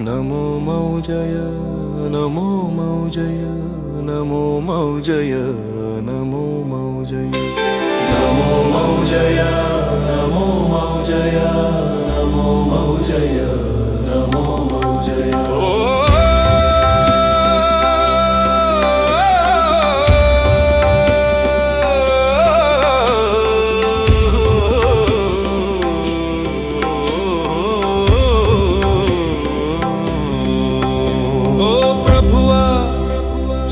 నమో మౌజయ నమో మౌజయ నమో మౌజయ నమో మౌజయ నమో మౌజయ నమో మౌజయ నమో మౌజయ నమో మౌజయ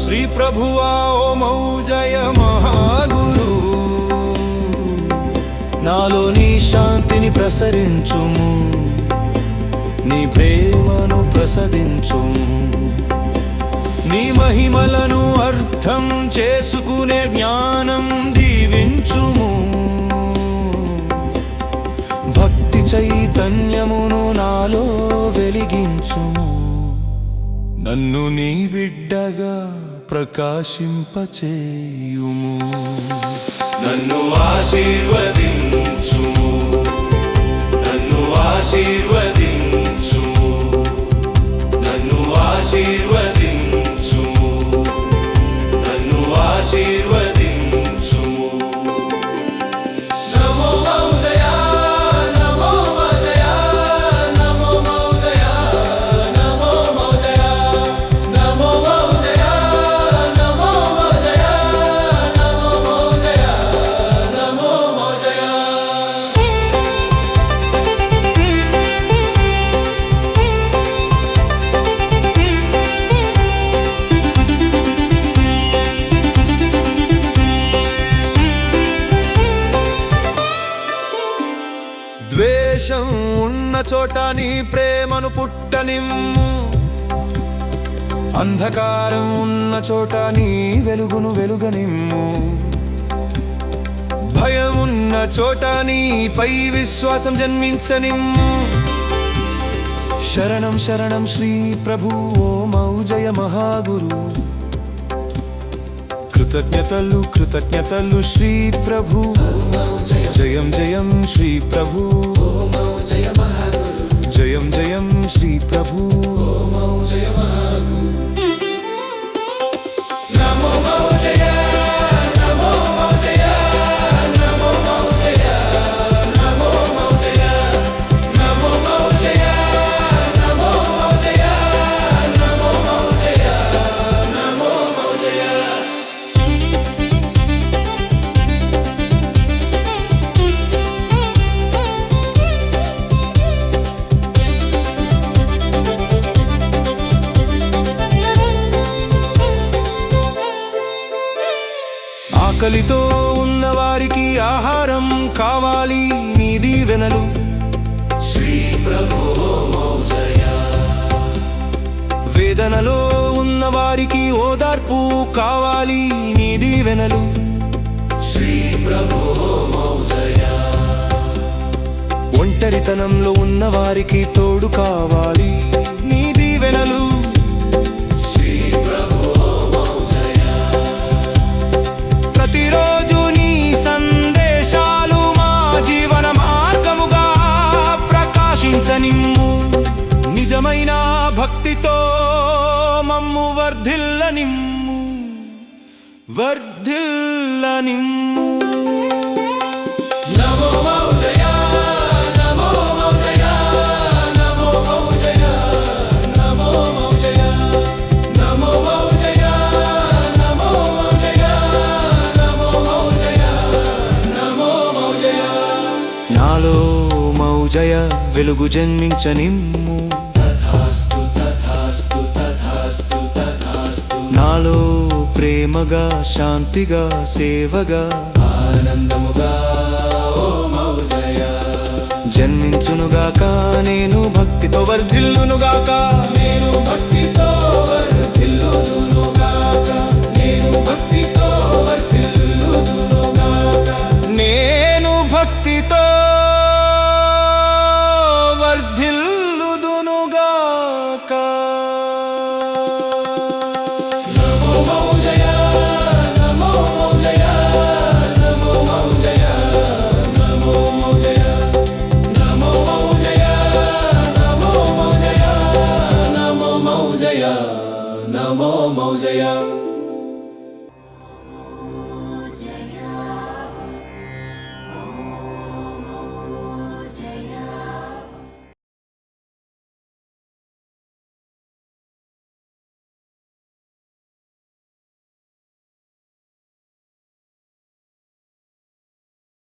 శ్రీ ప్రభువా ఓ మౌజయ మహాగురు నాలో నీ శాంతిని ప్రసరించుము, నీ ప్రేమను ప్రసదించుము, నీ మహిమలను అర్థం చేసుకునే జ్ఞానం దీవించుము, భక్తి చైతన్యమును నాలో వెలిగించుము, నన్ను నీ బిడ్డగా ప్రకాశింపచేయుము, నన్ను ఆశీర్వదించుము, నన్ను ఆశీర్వదించుము, నన్ను ఆశీర్వదించుము, నన్ను ఆశీర్వదించుము. నమో మౌజయ నమో మౌజయ నమో మౌజయ నమో మౌజయ నమో మౌజయ నమో మౌజయ నమో మౌజయ నమో మౌజయ. ద్వేషం ఉన్న చోట నీ ప్రేమను పుట్టనిమ్ము, అంధకారం ఉన్న చోట నీ వెలుగును వెలుగనిమ్ము, భయం ఉన్న చోట నీపై విశ్వాసం జన్మించనిమ్ము. శరణం శరణం శ్రీ ప్రభు ఓ మౌజయ మహాగురు, కృతజ్ఞతలు కృతజ్ఞతలు శ్రీ ప్రభు, జయం జయం శ్రీ ప్రభు, జయం జయం శ్రీ ప్రభు. నమో మౌజయ నమో మౌజయ నమో మౌజయ నమో మౌజయ నమో మౌజయ నమో మౌజయ నమో మౌజయ నమో మౌజయ. ఆకలితో ఉన్నవారికి ఆహారం కావాలి, నీ దీవెనలు శ్రీ ప్రభు మౌజయ. వేదనలో ఉన్నవారికి ఓదార్పు కావాలి, నీ దీవెనలు శ్రీ ప్రభు మౌజయ. ఒంటరితనంలో ఉన్నవారికి తోడు కావాలి, నీ దీవెనలు శ్రీ ప్రభు మౌజయ. ప్రతిరోజు నీ సందేశాలు మా జీవన మార్గముగా ప్రకాశించనిమ్ము, నిజమైన భక్తితో మమ్ము వర్ధిల్లనిమ్ము, వర్ధిల్లనిమ్ము. నమో మౌజయ నమో మౌజయ నమో మౌజయ నమో మౌజయ నమో మౌజయ నమో మౌజయ నమో మౌజయ నమో మౌజయ. నాలో మౌజయ వెలుగు జన్మించనిమ్ము, తథాస్తు తథాస్తు తథాస్తు తథాస్తు. నాలో ప్రేమగా శాంతిగా సేవగా ఆనందముగా ఓ మౌజయ జన్మించునుగాక, నేను భక్తితో వర్ధిల్లునుగాక, నేను భక్తితో వర్ధిల్లును.